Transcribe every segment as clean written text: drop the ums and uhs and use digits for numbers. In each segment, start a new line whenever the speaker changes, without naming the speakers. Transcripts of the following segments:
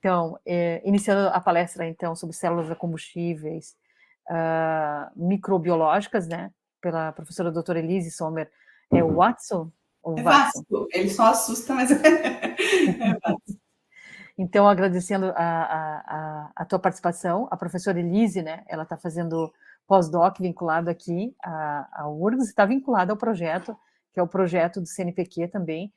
Então, iniciando a palestra, então, sobre células a combustíveis microbiológicas, né, pela professora doutora Elise Sommer, Watson ou
É
Watson?
Vasco, ele só assusta, mas é Vasco.
Então, agradecendo a tua participação, a professora Elise, né, ela está fazendo pós-doc vinculado aqui à URGS, está vinculada ao projeto, que é o projeto do CNPq também,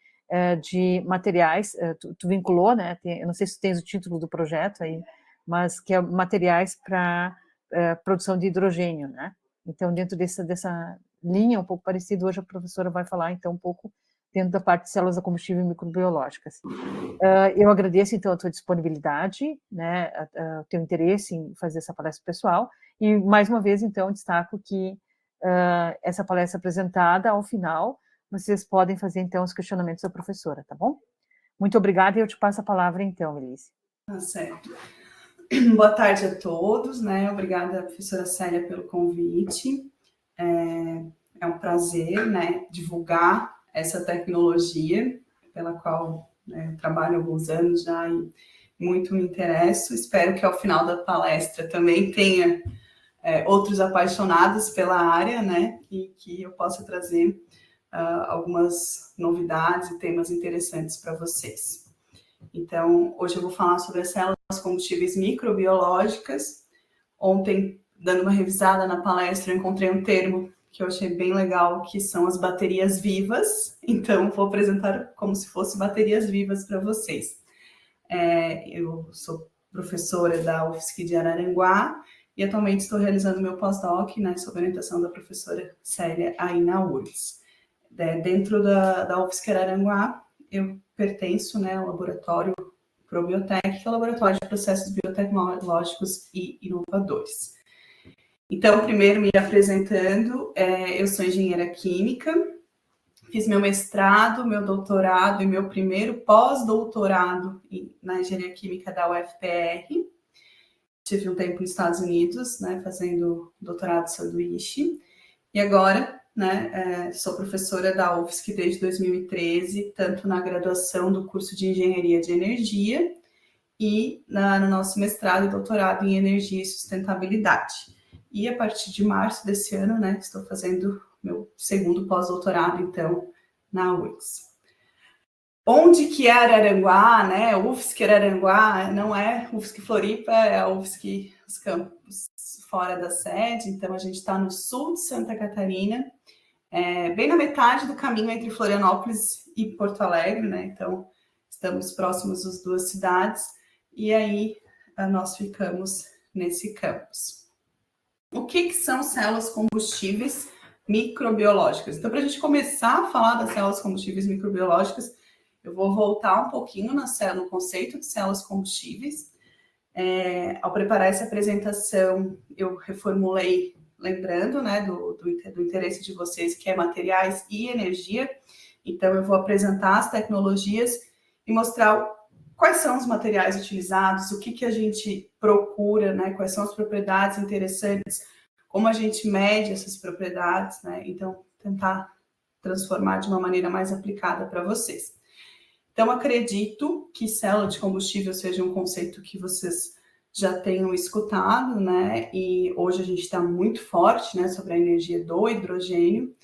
de materiais, tu vinculou, né, eu não sei se tu tens o título do projeto aí, mas que é materiais para produção de hidrogênio, né? Então, dentro dessa linha um pouco parecida, hoje a professora vai falar, então, um pouco dentro da parte de células a combustível microbiológicas. Eu agradeço, então, a tua disponibilidade, né, o teu interesse em fazer essa palestra pessoal, e, mais uma vez, então, destaco que essa palestra apresentada, ao final, vocês podem fazer, então, os questionamentos da professora, tá bom? Muito obrigada, e eu te passo a palavra, então, Elise.
Tá certo. Boa tarde a todos, né? Obrigada, professora Célia, pelo convite. É um prazer, né, divulgar essa tecnologia pela qual trabalho há alguns anos já e muito me interesso. Espero que ao final da palestra também tenha outros apaixonados pela área, né, e que eu possa trazer algumas novidades e temas interessantes para vocês. Então, hoje eu vou falar sobre as células combustíveis microbiológicas. Ontem, dando uma revisada na palestra, eu encontrei um termo que eu achei bem legal, que são as baterias vivas. Então, vou apresentar como se fossem baterias vivas para vocês. Eu sou professora da UFSC de Araranguá e atualmente estou realizando meu pós-doc, né, sob orientação da professora Célia aí na URGS. Dentro da UFSC Araranguá, eu pertenço, né, ao laboratório Probiotec, que é o laboratório de processos biotecnológicos e inovadores. Então, primeiro me apresentando, eu sou engenheira química, fiz meu mestrado, meu doutorado e meu primeiro pós-doutorado na engenharia química da UFPR. Tive um tempo nos Estados Unidos, né, fazendo doutorado sanduíche. E agora, né, sou professora da UFSC desde 2013, tanto na graduação do curso de Engenharia de Energia e no nosso mestrado e doutorado em Energia e Sustentabilidade. E a partir de março desse ano, né, estou fazendo meu segundo pós-doutorado, então, na UFSC. Onde que é Araranguá, né? UFSC Araranguá, não é UFSC Floripa, é a UFSC, os campos fora da sede. Então, a gente está no sul de Santa Catarina, bem na metade do caminho entre Florianópolis e Porto Alegre, né? Então, estamos próximos das duas cidades e aí nós ficamos nesse campus. O que são células combustíveis microbiológicas? Então, para a gente começar a falar das células combustíveis microbiológicas, eu vou voltar um pouquinho no conceito de células combustíveis. Ao preparar essa apresentação, eu reformulei, lembrando, né, do interesse de vocês, que é materiais e energia. Então, eu vou apresentar as tecnologias e mostrar quais são os materiais utilizados, o que a gente procura, né, quais são as propriedades interessantes, como a gente mede essas propriedades, né? Então, tentar transformar de uma maneira mais aplicada para vocês. Então, acredito que célula de combustível seja um conceito que vocês já tenham escutado, né? E hoje a gente está muito forte, né, sobre a energia do hidrogênio,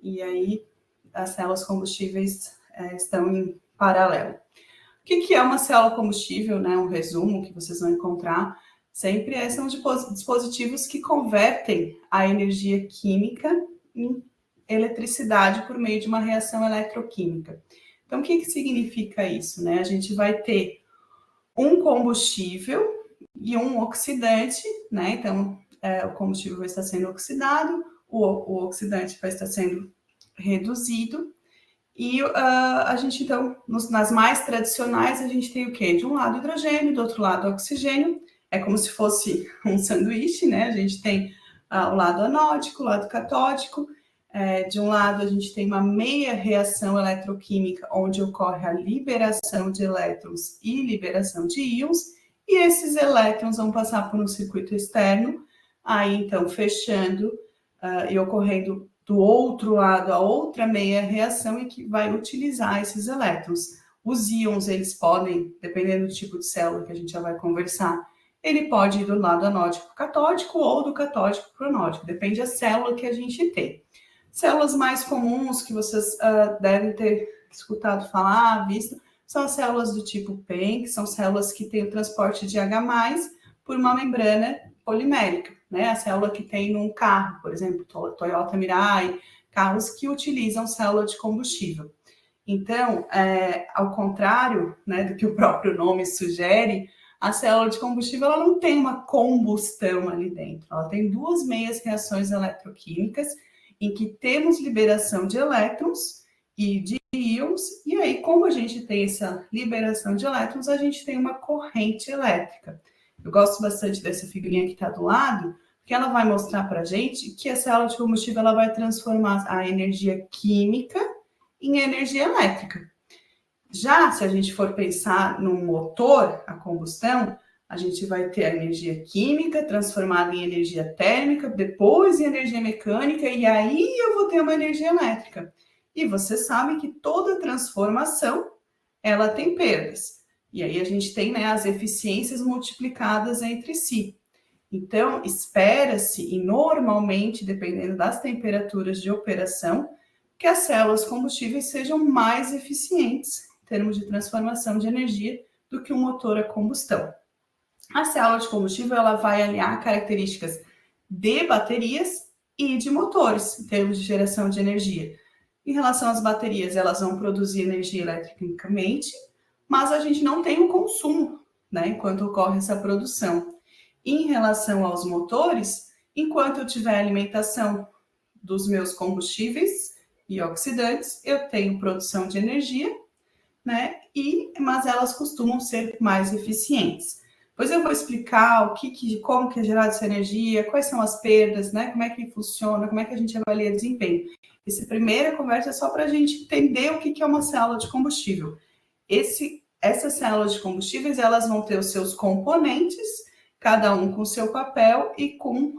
e aí as células combustíveis estão em paralelo. O que é uma célula combustível, né? Um resumo que vocês vão encontrar sempre são dispositivos que convertem a energia química em eletricidade por meio de uma reação eletroquímica. Então, o que significa isso, né? A gente vai ter um combustível e um oxidante, né? Então, o combustível vai estar sendo oxidado, o oxidante vai estar sendo reduzido. E a gente, então, nas mais tradicionais, a gente tem o quê? De um lado hidrogênio, do outro lado oxigênio. É como se fosse um sanduíche, né? A gente tem o lado anódico, o lado catódico. De um lado, a gente tem uma meia reação eletroquímica, onde ocorre a liberação de elétrons e liberação de íons, e esses elétrons vão passar por um circuito externo, aí, então, fechando e ocorrendo do outro lado a outra meia reação e que vai utilizar esses elétrons. os íons, eles podem, dependendo do tipo de célula que a gente já vai conversar, ele pode ir do lado anódico catódico ou do catódico para o anódico, depende da célula que a gente tem. Células mais comuns que vocês devem ter escutado falar, visto, são as células do tipo PEN, que são células que têm o transporte de H+, por uma membrana polimérica, né? A célula que tem num carro, por exemplo, Toyota Mirai, carros que utilizam célula de combustível. Então, ao contrário, né, do que o próprio nome sugere, a célula de combustível ela não tem uma combustão ali dentro, ela tem duas meias reações eletroquímicas em que temos liberação de elétrons e de íons, e aí, como a gente tem essa liberação de elétrons, a gente tem uma corrente elétrica. Eu gosto bastante dessa figurinha que está do lado, porque ela vai mostrar para a gente que a célula de combustível ela vai transformar a energia química em energia elétrica. Já se a gente for pensar no motor, a combustão, a gente vai ter a energia química transformada em energia térmica, depois em energia mecânica, e aí eu vou ter uma energia elétrica. E você sabe que toda transformação, ela tem perdas. E aí a gente tem, né, as eficiências multiplicadas entre si. Então, espera-se, e normalmente, dependendo das temperaturas de operação, que as células combustíveis sejam mais eficientes em termos de transformação de energia do que um motor a combustão. A célula de combustível ela vai aliar características de baterias e de motores, em termos de geração de energia. Em relação às baterias, elas vão produzir energia eletricamente, mas a gente não tem o consumo, né, enquanto ocorre essa produção. Em relação aos motores, enquanto eu tiver alimentação dos meus combustíveis e oxidantes, eu tenho produção de energia, né, mas elas costumam ser mais eficientes. Depois eu vou explicar como que é gerada essa energia, quais são as perdas, né? Como é que funciona, como é que a gente avalia desempenho. Essa primeira conversa é só para a gente entender o que é uma célula de combustível. Essas células de combustíveis, elas vão ter os seus componentes, cada um com seu papel e com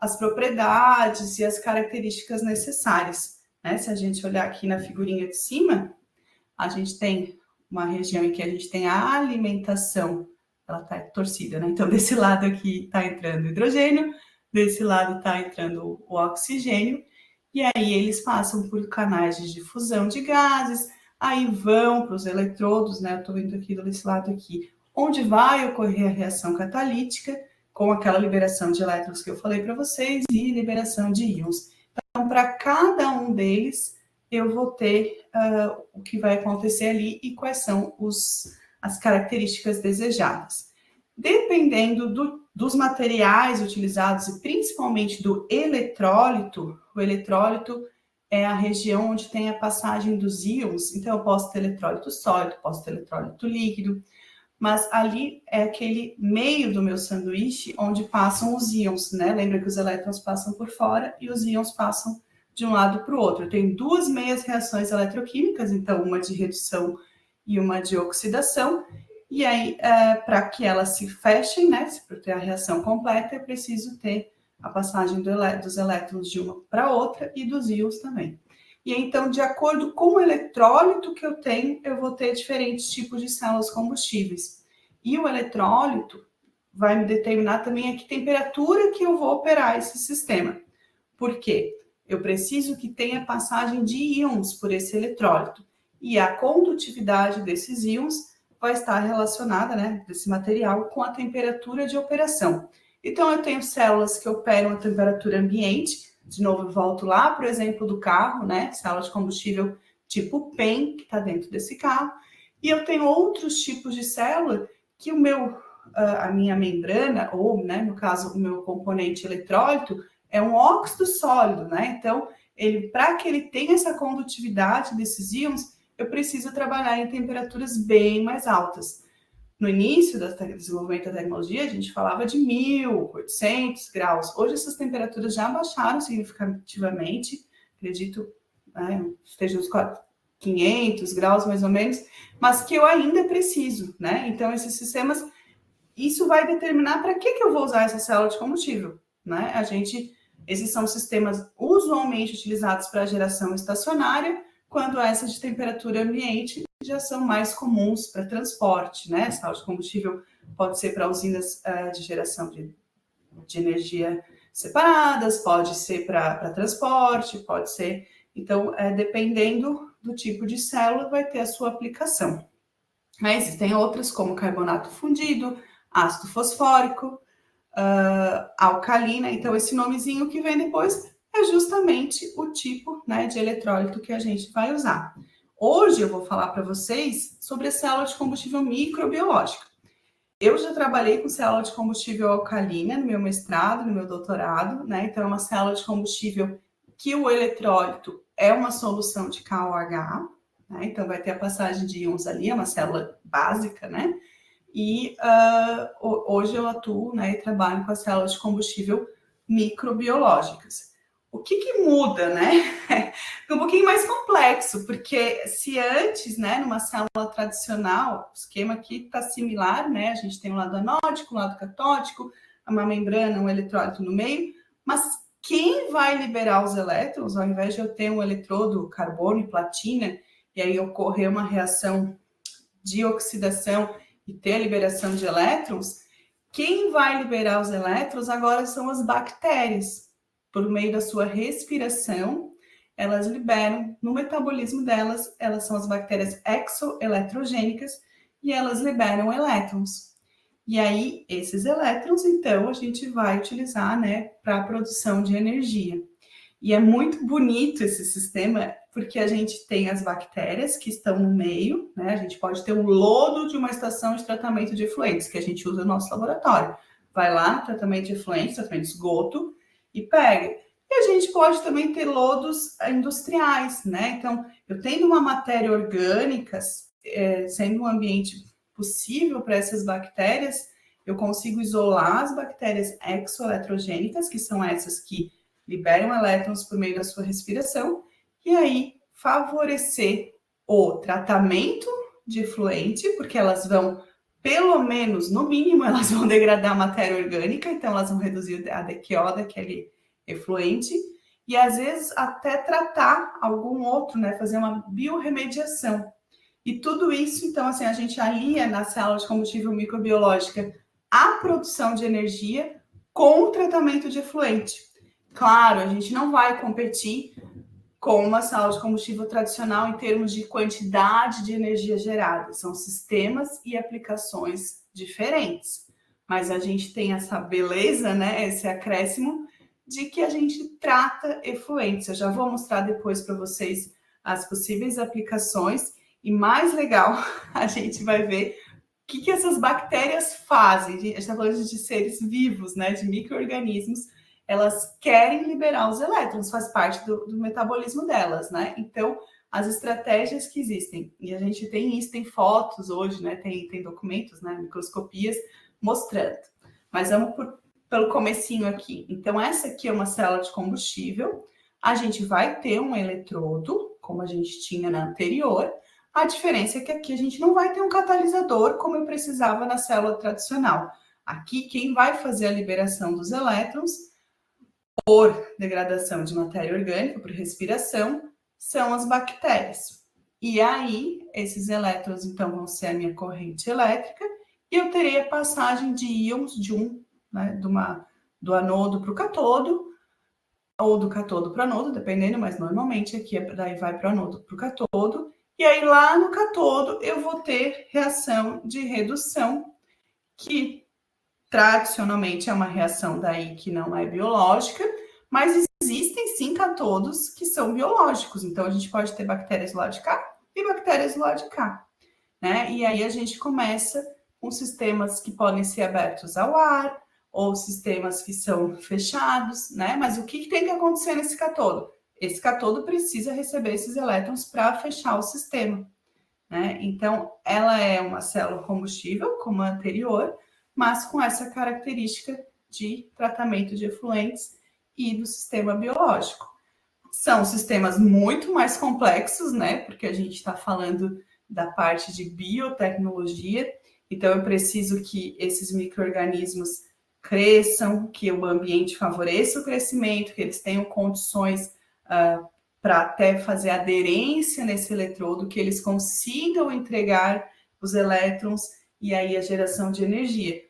as propriedades e as características necessárias, né? Se a gente olhar aqui na figurinha de cima, a gente tem uma região em que a gente tem a alimentação, ela está torcida, né? Então, desse lado aqui está entrando o hidrogênio, desse lado está entrando o oxigênio, e aí eles passam por canais de difusão de gases, aí vão para os eletrodos, né? Eu estou vendo aqui desse lado aqui, onde vai ocorrer a reação catalítica, com aquela liberação de elétrons que eu falei para vocês, e liberação de íons. Então, para cada um deles, eu vou ter o que vai acontecer ali e quais são as características desejadas. Dependendo dos materiais utilizados e principalmente do eletrólito, o eletrólito é a região onde tem a passagem dos íons, então eu posso ter eletrólito sólido, posso ter eletrólito líquido, mas ali é aquele meio do meu sanduíche onde passam os íons, né? Lembra que os elétrons passam por fora e os íons passam de um lado para o outro. Eu tenho duas meias reações eletroquímicas, então uma de redução e uma de oxidação, e aí para que elas se fechem, né, para ter a reação completa, eu preciso ter a passagem dos elétrons de uma para outra e dos íons também. E então, de acordo com o eletrólito que eu tenho, eu vou ter diferentes tipos de células combustíveis. E o eletrólito vai me determinar também a que temperatura que eu vou operar esse sistema. Por quê? Eu preciso que tenha passagem de íons por esse eletrólito. E a condutividade desses íons vai estar relacionada, né, desse material, com a temperatura de operação. Então, eu tenho células que operam a temperatura ambiente. De novo, eu volto lá para o exemplo do carro, né? Célula de combustível tipo PEN, que está dentro desse carro. E eu tenho outros tipos de célula que a minha membrana, ou, né, no caso, o meu componente eletrólito, é um óxido sólido, né? Então, para que ele tenha essa condutividade desses íons, eu preciso trabalhar em temperaturas bem mais altas. No início do desenvolvimento da tecnologia, a gente falava de 1.800 graus. Hoje, essas temperaturas já baixaram significativamente. Acredito, né, esteja uns 500 graus, mais ou menos, mas que eu ainda preciso, né? Então, esses sistemas, isso vai determinar para que eu vou usar essa célula de combustível, né? Esses são sistemas usualmente utilizados para geração estacionária, quando essa de temperatura ambiente já são mais comuns para transporte, né? Célula de combustível pode ser para usinas de geração de energia separadas, pode ser para transporte, pode ser... Então, dependendo do tipo de célula, vai ter a sua aplicação. Mas existem outras, como carbonato fundido, ácido fosfórico, alcalina. Então, esse nomezinho que vem depois é justamente o tipo, né, de eletrólito que a gente vai usar. Hoje eu vou falar para vocês sobre a célula de combustível microbiológica. Eu já trabalhei com célula de combustível alcalina no meu mestrado, no meu doutorado, né? Então, é uma célula de combustível que o eletrólito é uma solução de KOH, né? Então, vai ter a passagem de íons ali, é uma célula básica, né? E hoje eu atuo, né, e trabalho com as células de combustível microbiológicas. O que muda, né? É um pouquinho mais complexo, porque se antes, né, numa célula tradicional, o esquema aqui está similar, né? A gente tem um lado anódico, um lado catódico, uma membrana, um eletrólito no meio, mas quem vai liberar os elétrons, ao invés de eu ter um eletrodo carbono e platina, e aí ocorrer uma reação de oxidação e ter a liberação de elétrons, quem vai liberar os elétrons agora são as bactérias. Por meio da sua respiração, elas liberam, no metabolismo delas, elas são as bactérias exoeletrogênicas e elas liberam elétrons. E aí, esses elétrons, então, a gente vai utilizar, né, para a produção de energia. E é muito bonito esse sistema, porque a gente tem as bactérias que estão no meio, né? A gente pode ter um lodo de uma estação de tratamento de efluentes, que a gente usa no nosso laboratório. Vai lá no tratamento de efluentes, tratamento de esgoto, e pega. E a gente pode também ter lodos industriais, né? Então, eu tendo uma matéria orgânica, sendo um ambiente possível para essas bactérias, eu consigo isolar as bactérias exoeletrogênicas, que são essas que liberam elétrons por meio da sua respiração, e aí favorecer o tratamento de efluente, porque elas vão, pelo menos, no mínimo, elas vão degradar a matéria orgânica, então elas vão reduzir a DQO daquele efluente, e às vezes até tratar algum outro, né, fazer uma biorremediação. E tudo isso, então, assim, a gente alia na célula de combustível microbiológica a produção de energia com o tratamento de efluente. Claro, a gente não vai competir com uma célula de combustível tradicional em termos de quantidade de energia gerada. São sistemas e aplicações diferentes. Mas a gente tem essa beleza, né, esse acréscimo de que a gente trata efluentes. Eu já vou mostrar depois para vocês as possíveis aplicações. E mais legal, a gente vai ver o que essas bactérias fazem. A gente está falando de seres vivos, né, de micro-organismos. Elas querem liberar os elétrons, faz parte do metabolismo delas, né? Então, as estratégias que existem, e a gente tem isso, tem fotos hoje, né? Tem documentos, né? Microscopias mostrando. Mas vamos pelo comecinho aqui. Então, essa aqui é uma célula de combustível. A gente vai ter um eletrodo, como a gente tinha na anterior. A diferença é que aqui a gente não vai ter um catalisador, como eu precisava na célula tradicional. Aqui, quem vai fazer a liberação dos elétrons por degradação de matéria orgânica, por respiração, são as bactérias. E aí, esses elétrons, então, vão ser a minha corrente elétrica, e eu terei a passagem de íons né, do anodo para o catodo, ou do catodo para o anodo, dependendo, mas normalmente aqui daí vai para o anodo para o catodo, e aí lá no catodo eu vou ter reação de redução, que tradicionalmente é uma reação daí que não é biológica, mas existem sim catodos que são biológicos. Então, a gente pode ter bactérias do lado de cá e bactérias do lado de cá, né? E aí a gente começa com sistemas que podem ser abertos ao ar ou sistemas que são fechados, né? Mas o que tem que acontecer nesse catodo? Esse catodo precisa receber esses elétrons para fechar o sistema, né? Então, ela é uma célula combustível, como a anterior, mas com essa característica de tratamento de efluentes e do sistema biológico. São sistemas muito mais complexos, né? Porque a gente está falando da parte de biotecnologia, então eu preciso que esses micro-organismos cresçam, que o ambiente favoreça o crescimento, que eles tenham condições para até fazer aderência nesse eletrodo, que eles consigam entregar os elétrons e aí a geração de energia.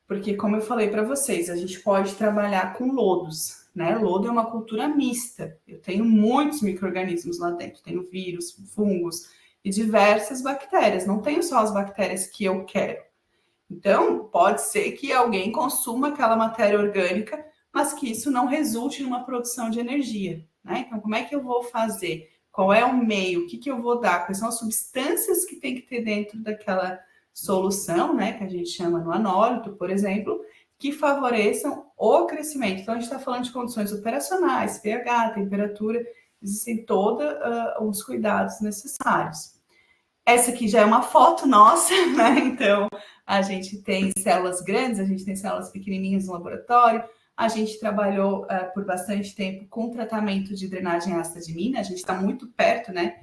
Porque, como eu falei para vocês, a gente pode trabalhar com lodos, né? Lodo é uma cultura mista. Eu tenho muitos micro-organismos lá dentro. Tenho vírus, fungos e diversas bactérias. Não tenho só as bactérias que eu quero. Então, pode ser que alguém consuma aquela matéria orgânica, mas que isso não resulte numa produção de energia, né? Então, como é que eu vou fazer? Qual é o meio? O que eu vou dar? Quais são as substâncias que tem que ter dentro daquela solução, né, que a gente chama no anólito, por exemplo, que favoreçam o crescimento. Então, a gente está falando de condições operacionais, pH, temperatura, existem todos os cuidados necessários. Essa aqui já é uma foto nossa, né? Então, a gente tem células grandes, a gente tem células pequenininhas no laboratório, a gente trabalhou por bastante tempo com tratamento de drenagem ácida de mina, a gente está muito perto, né?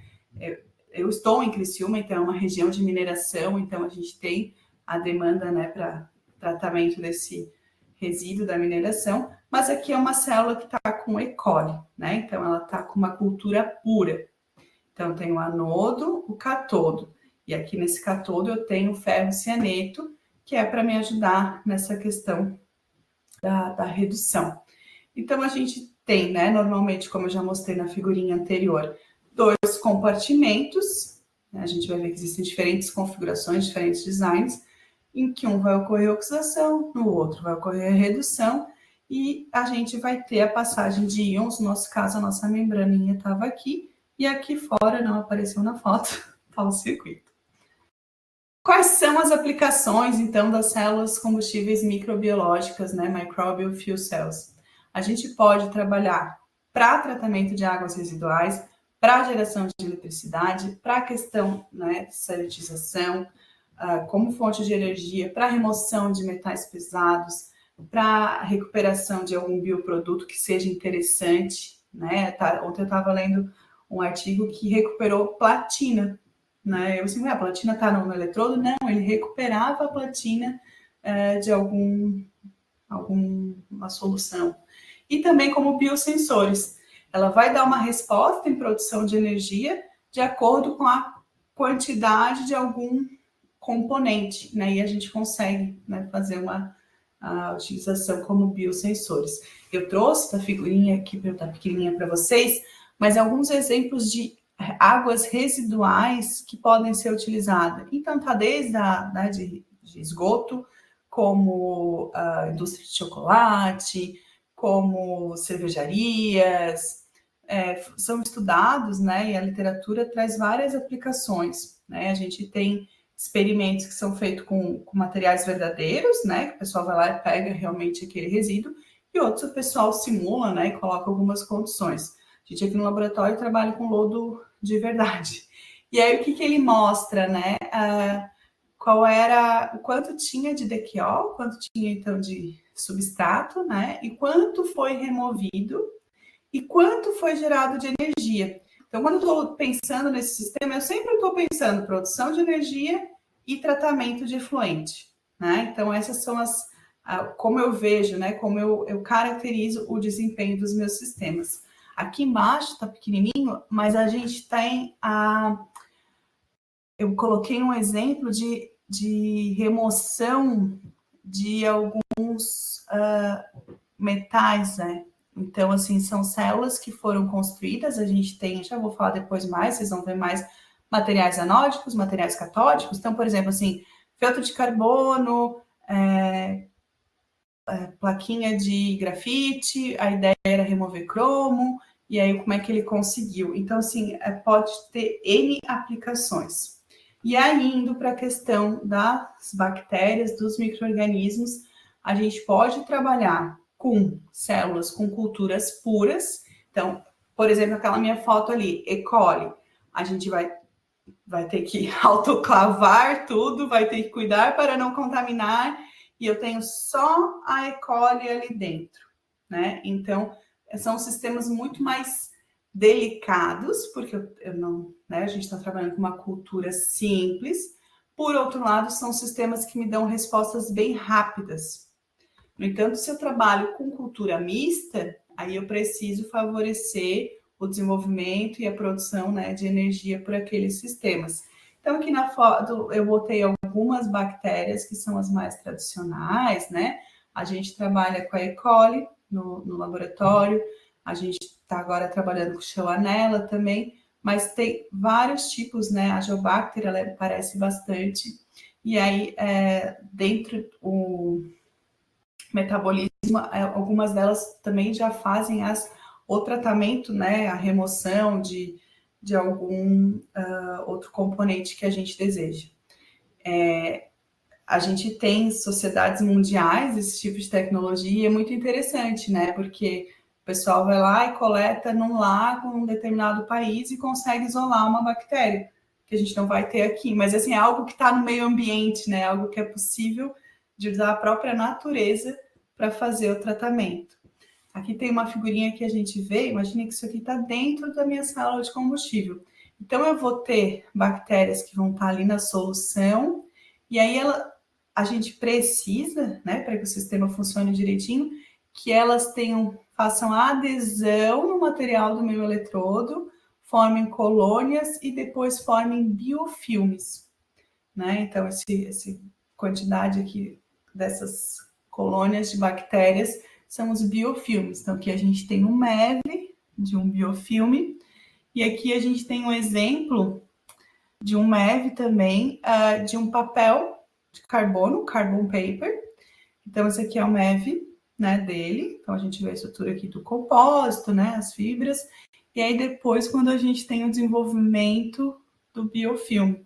Eu estou em Criciúma, então é uma região de mineração, então a gente tem a demanda, né, para tratamento desse resíduo da mineração, mas aqui é uma célula que está com E. coli, né? Então ela está com uma cultura pura. Então tem o anodo, o catodo, e aqui nesse catodo eu tenho ferro cianeto, que é para me ajudar nessa questão da redução. Então a gente tem, né, normalmente, como eu já mostrei na figurinha anterior, dois compartimentos, né? A gente vai ver que existem diferentes configurações, diferentes designs, em que um vai ocorrer a oxidação, no outro vai ocorrer a redução, e a gente vai ter a passagem de íons, no nosso caso a nossa membraninha estava aqui, e aqui fora, não apareceu na foto, está o circuito. Quais são as aplicações, então, das células combustíveis microbiológicas, né, microbial fuel cells? A gente pode trabalhar para tratamento de águas residuais, para geração de eletricidade, para a questão, né, de sanitização, como fonte de energia, para remoção de metais pesados, para recuperação de algum bioproduto que seja interessante, né? Ontem eu estava lendo um artigo que recuperou platina, né? Eu assim, a platina está no eletrodo? Não, ele recuperava a platina de alguma solução. E também como biosensores. Ela vai dar uma resposta em produção de energia de acordo com a quantidade de algum componente, né? E a gente consegue, né, fazer a utilização como biosensores. Eu trouxe a figurinha aqui, tá pequenininha para vocês, mas alguns exemplos de águas residuais que podem ser utilizadas. Então, tá desde de esgoto, como a indústria de chocolate, como cervejarias, são estudados, né, e a literatura traz várias aplicações, né? A gente tem experimentos que são feitos com materiais verdadeiros, né, que o pessoal vai lá e pega realmente aquele resíduo, e outros o pessoal simula, né, e coloca algumas condições. A gente aqui no laboratório trabalha com lodo de verdade. E aí o que ele mostra, né, qual era, o quanto tinha de dequiol, quanto tinha então de substrato, né, e quanto foi removido e quanto foi gerado de energia. Então, quando eu estou pensando nesse sistema, eu sempre estou pensando produção de energia e tratamento de efluente, né? Então, essas são como eu vejo, né? Como eu caracterizo o desempenho dos meus sistemas. Aqui embaixo está pequenininho, mas a gente tem eu coloquei um exemplo de remoção de alguns metais, né? Então, assim, são células que foram construídas, a gente tem, já vou falar depois mais, vocês vão ver mais materiais anódicos, materiais catódicos. Então, por exemplo, assim, feltro de carbono, plaquinha de grafite, a ideia era remover cromo, e aí como é que ele conseguiu? Então, assim, pode ter N aplicações. E aí, indo para a questão das bactérias, dos micro-organismos, a gente pode trabalhar com células com culturas puras. Então, por exemplo, aquela minha foto ali, E. coli, a gente vai ter que autoclavar tudo, vai ter que cuidar para não contaminar, e eu tenho só a E. coli ali dentro, né? Então, são sistemas muito mais delicados, porque eu não, né, a gente está trabalhando com uma cultura simples. Por outro lado, são sistemas que me dão respostas bem rápidas. No entanto, se eu trabalho com cultura mista, aí eu preciso favorecer o desenvolvimento e a produção, né, de energia por aqueles sistemas. Então, aqui na foto eu botei algumas bactérias que são as mais tradicionais, né? A gente trabalha com a E. coli no laboratório, a gente está agora trabalhando com Shellhanella também, mas tem vários tipos, né? A Geobacter, ela aparece bastante, e aí, dentro do metabolismo, algumas delas também já fazem o tratamento, né? A remoção de algum outro componente que a gente deseja. A gente tem sociedades mundiais desse tipo de tecnologia e é muito interessante, né? Porque o pessoal vai lá e coleta num lago em um determinado país e consegue isolar uma bactéria, que a gente não vai ter aqui. Mas, assim, é algo que está no meio ambiente, né? Algo que é possível de usar a própria natureza para fazer o tratamento. Aqui tem uma figurinha que a gente vê, imagine que isso aqui está dentro da minha sala de combustível. Então, eu vou ter bactérias que vão estar ali na solução, e aí a gente precisa, né, para que o sistema funcione direitinho, que elas façam adesão no material do meu eletrodo, formem colônias e depois formem biofilmes, né? Então, essa quantidade aqui dessas colônias de bactérias são os biofilmes. Então, aqui a gente tem um MEV de um biofilme, e aqui a gente tem um exemplo de um MEV também, de um papel de carbono, carbon paper. Então, esse aqui é o MEV, né, dele. Então, a gente vê a estrutura aqui do compósito, né, as fibras. E aí, depois, quando a gente tem o desenvolvimento do biofilme.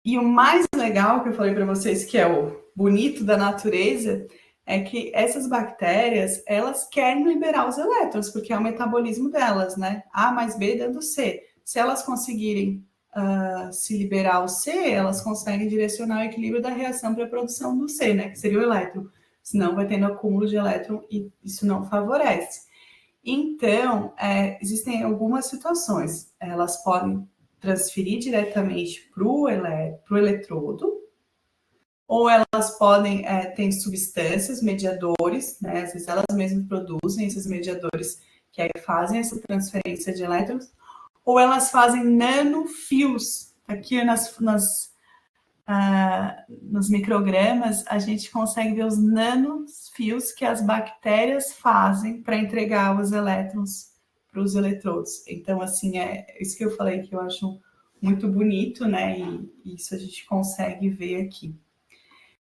E o mais legal que eu falei para vocês, que é o bonito da natureza, é que essas bactérias, elas querem liberar os elétrons, porque é o metabolismo delas, né? A mais B dando C. Se elas conseguirem se liberar o C, elas conseguem direcionar o equilíbrio da reação para a produção do C, né? Que seria o elétron. Senão vai tendo acúmulo de elétron e isso não favorece. Então, existem algumas situações. Elas podem transferir diretamente para o eletrodo, ou elas podem ter substâncias, mediadores, né? Às vezes elas mesmas produzem esses mediadores que aí fazem essa transferência de elétrons, ou elas fazem nanofios. Aqui nos microgramas, a gente consegue ver os nanofios que as bactérias fazem para entregar os elétrons para os eletrodos. Então, assim, é isso que eu falei que eu acho muito bonito, né? E isso a gente consegue ver aqui.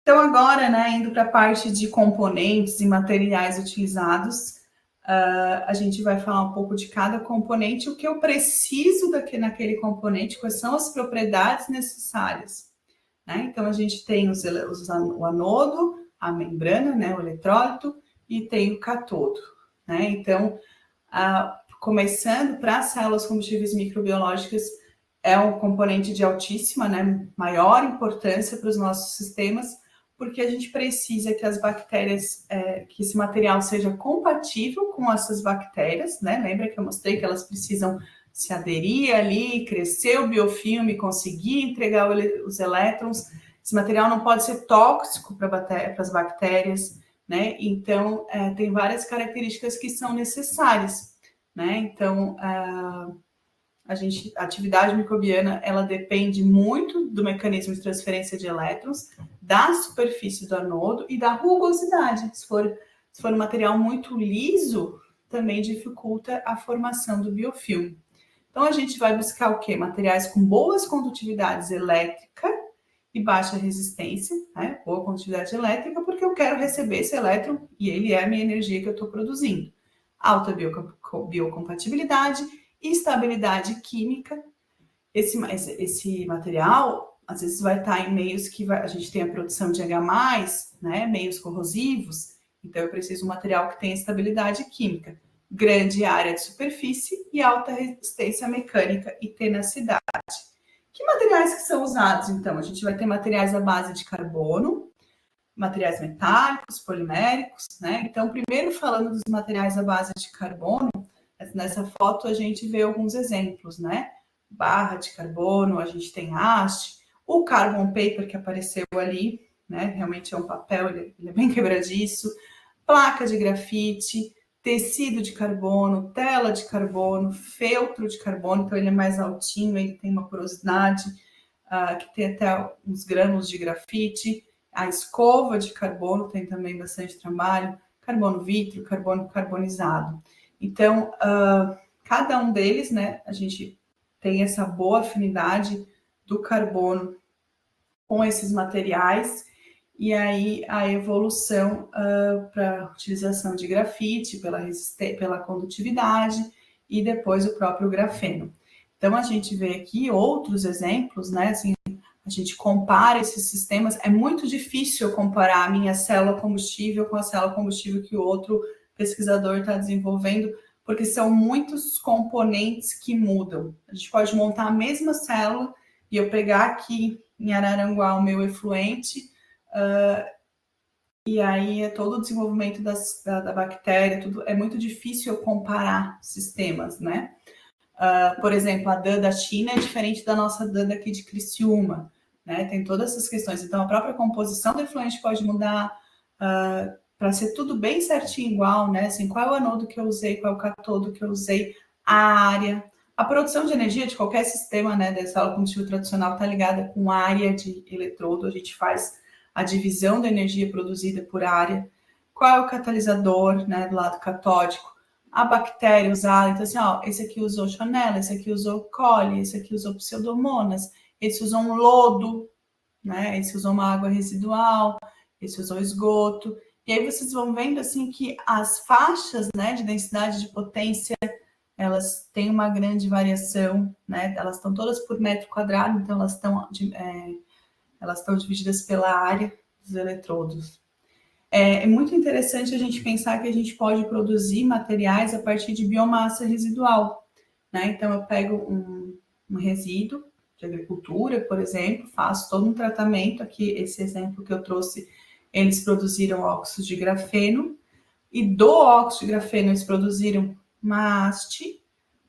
Então, agora, né, indo para a parte de componentes e materiais utilizados, a gente vai falar um pouco de cada componente, o que eu preciso naquele componente, quais são as propriedades necessárias. Né? Então, a gente tem o anodo, a membrana, né, o eletrólito, e tem o cátodo. Né? Então, começando para as células combustíveis microbiológicas, é um componente de altíssima, né, maior importância para os nossos sistemas, porque a gente precisa que as bactérias, que esse material seja compatível com essas bactérias, né? Lembra que eu mostrei que elas precisam se aderir ali, crescer o biofilme, conseguir entregar os elétrons. Esse material não pode ser tóxico para as bactérias, né? Então, tem várias características que são necessárias, né? Então, a atividade microbiana, ela depende muito do mecanismo de transferência de elétrons, da superfície do anodo e da rugosidade. Se for um material muito liso, também dificulta a formação do biofilme. Então, a gente vai buscar o quê? Materiais com boas condutividades elétrica e baixa resistência, né? Boa condutividade elétrica, porque eu quero receber esse elétron e ele é a minha energia que eu estou produzindo. Alta biocompatibilidade e estabilidade química. Esse material, às vezes, vai estar em meios que a gente tem a produção de H+, né? Meios corrosivos. Então, eu preciso de um material que tenha estabilidade química, grande área de superfície e alta resistência mecânica e tenacidade. Que materiais que são usados, então? A gente vai ter materiais à base de carbono, materiais metálicos, poliméricos, né? Então, primeiro falando dos materiais à base de carbono, nessa foto a gente vê alguns exemplos, né? Barra de carbono, a gente tem haste, o carbon paper que apareceu ali, né? Realmente é um papel, ele é bem quebradiço, placa de grafite, tecido de carbono, tela de carbono, feltro de carbono, então ele é mais altinho, ele tem uma porosidade que tem até uns grãos de grafite, a escova de carbono tem também bastante trabalho, carbono vítreo, carbono carbonizado. Então, cada um deles, né, a gente tem essa boa afinidade do carbono com esses materiais, e aí a evolução para a utilização de grafite, pela condutividade, e depois o próprio grafeno. Então, a gente vê aqui outros exemplos, né? Assim, a gente compara esses sistemas. É muito difícil comparar a minha célula combustível com a célula combustível que o outro pesquisador está desenvolvendo, porque são muitos componentes que mudam. A gente pode montar a mesma célula e eu pegar aqui em Araranguá o meu efluente, e aí é todo o desenvolvimento da bactéria, tudo é muito difícil eu comparar sistemas, né? Por exemplo, a DAN da China é diferente da nossa DAN daqui de Criciúma, né? Tem todas essas questões. Então, a própria composição do efluente pode mudar para ser tudo bem certinho igual, né? Assim, qual é o anodo que eu usei, qual é o catodo que eu usei, a área. A produção de energia de qualquer sistema, né, da célula combustível tradicional está ligada com área de eletrodo. A gente faz a divisão da energia produzida por área. Qual é o catalisador, né, do lado catódico? A bactéria usada. Então, assim, ó, esse aqui usou Chanel, esse aqui usou Coli, esse aqui usou Pseudomonas, esse usou um lodo, né, esse usou uma água residual, esse usou esgoto. E aí vocês vão vendo, assim, que as faixas, né, de densidade de potência, elas têm uma grande variação, né? Elas estão todas por metro quadrado, então elas estão divididas pela área dos eletrodos. É muito interessante a gente pensar que a gente pode produzir materiais a partir de biomassa residual, né? Então eu pego um resíduo de agricultura, por exemplo, faço todo um tratamento. Aqui, esse exemplo que eu trouxe, eles produziram óxido de grafeno, e do óxido de grafeno eles produziram uma haste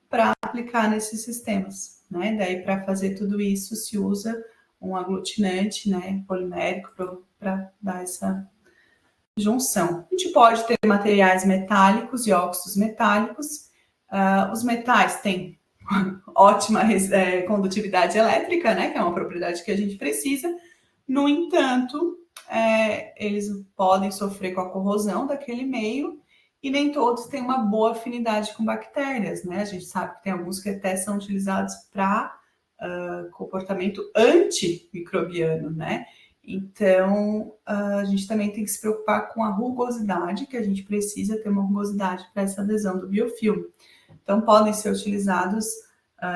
para aplicar nesses sistemas, né? Daí, para fazer tudo isso, se usa um aglutinante, né, polimérico para dar essa junção. A gente pode ter materiais metálicos e óxidos metálicos. Os metais têm ótima condutividade elétrica, né, que é uma propriedade que a gente precisa. No entanto, eles podem sofrer com a corrosão daquele meio, e nem todos têm uma boa afinidade com bactérias, né? A gente sabe que tem alguns que até são utilizados para comportamento antimicrobiano, né? Então, a gente também tem que se preocupar com a rugosidade, que a gente precisa ter uma rugosidade para essa adesão do biofilme. Então, podem ser utilizados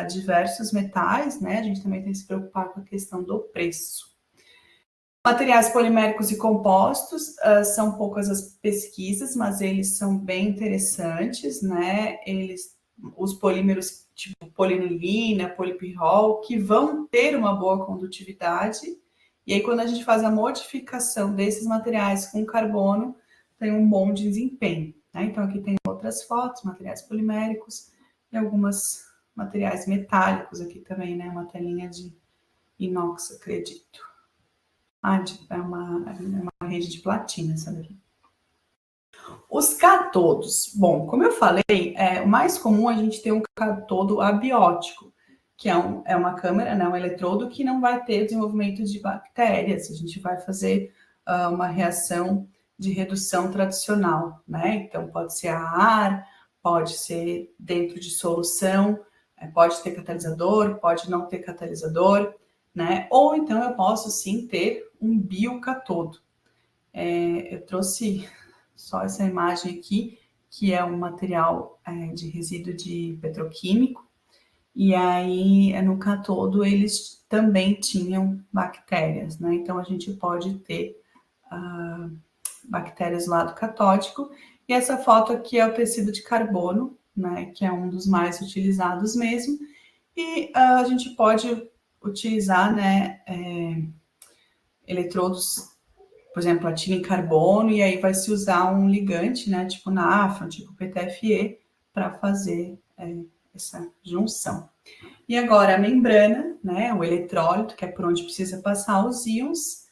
diversos metais, né? A gente também tem que se preocupar com a questão do preço. Materiais poliméricos e compostos, são poucas as pesquisas, mas eles são bem interessantes, né? Os polímeros tipo polinilina, polipirrol, que vão ter uma boa condutividade, e aí quando a gente faz a modificação desses materiais com carbono, tem um bom desempenho, né? Então aqui tem outras fotos, materiais poliméricos e alguns materiais metálicos aqui também, né? Uma telinha de inox, acredito. É uma rede de platina, essa daqui. Os catodos. Bom, como eu falei, o mais comum a gente ter um catodo abiótico, que é uma câmara, né, um eletrodo que não vai ter desenvolvimento de bactérias. A gente vai fazer uma reação de redução tradicional, né? Então, pode ser a ar, pode ser dentro de solução, pode ter catalisador, pode não ter catalisador, né? Ou então eu posso sim ter um biocatodo. Eu trouxe só essa imagem aqui, que é um material de resíduo de petroquímico, e aí no catodo eles também tinham bactérias, né? Então a gente pode ter bactérias do lado catódico, e essa foto aqui é o tecido de carbono, né? Que é um dos mais utilizados mesmo, e a gente pode utilizar, né, eletrodos, por exemplo, platina em carbono, e aí vai se usar um ligante, né, tipo NAFTA, tipo PTFE, para fazer essa junção. E agora a membrana, né, o eletrólito, que é por onde precisa passar os íons,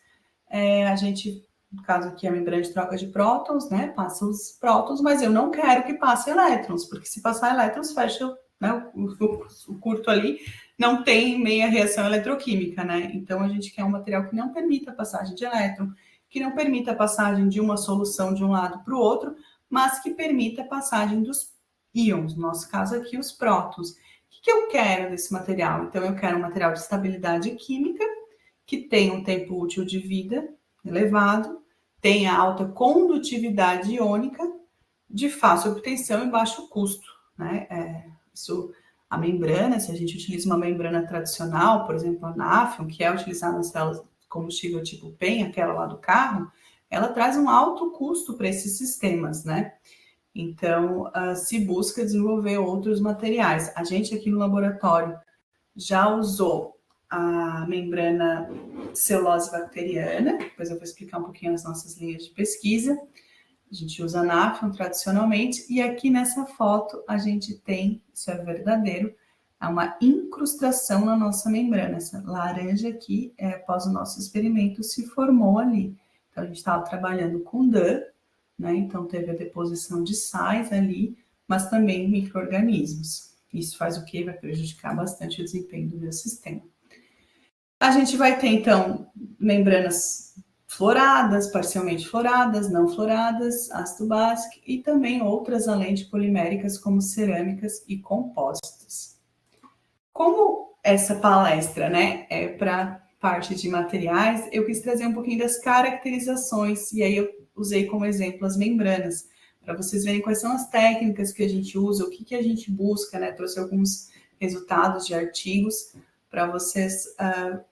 a gente no caso aqui a membrana de troca de prótons, né, passa os prótons, mas eu não quero que passe elétrons, porque se passar elétrons, fecha, né, o curto ali, não tem meia reação eletroquímica, né? Então a gente quer um material que não permita a passagem de elétron, que não permita a passagem de uma solução de um lado para o outro, mas que permita a passagem dos íons, no nosso caso aqui os prótons. O que eu quero desse material? Então eu quero um material de estabilidade química, que tenha um tempo útil de vida elevado, tenha alta condutividade iônica, de fácil obtenção e baixo custo, né? A membrana, se a gente utiliza uma membrana tradicional, por exemplo, a Nafion, que é utilizada nas células de combustível tipo PEN, aquela lá do carro, ela traz um alto custo para esses sistemas, né? Então, se busca desenvolver outros materiais. A gente aqui no laboratório já usou a membrana celulose bacteriana, depois eu vou explicar um pouquinho as nossas linhas de pesquisa. A gente usa Nafion tradicionalmente, e aqui nessa foto a gente tem, isso é verdadeiro, há uma incrustação na nossa membrana. Essa laranja aqui, após o nosso experimento, se formou ali. Então a gente estava trabalhando com DAN, né? Então teve a deposição de sais ali, mas também micro-organismos. Isso faz o quê? Vai prejudicar bastante o desempenho do meu sistema. A gente vai ter, então, membranas floradas, parcialmente floradas, não floradas, ácido básico e também outras além de poliméricas, como cerâmicas e compostas. Como essa palestra, né, é para parte de materiais, eu quis trazer um pouquinho das caracterizações, e aí eu usei como exemplo as membranas, para vocês verem quais são as técnicas que a gente usa, o que a gente busca, né, trouxe alguns resultados de artigos, para vocês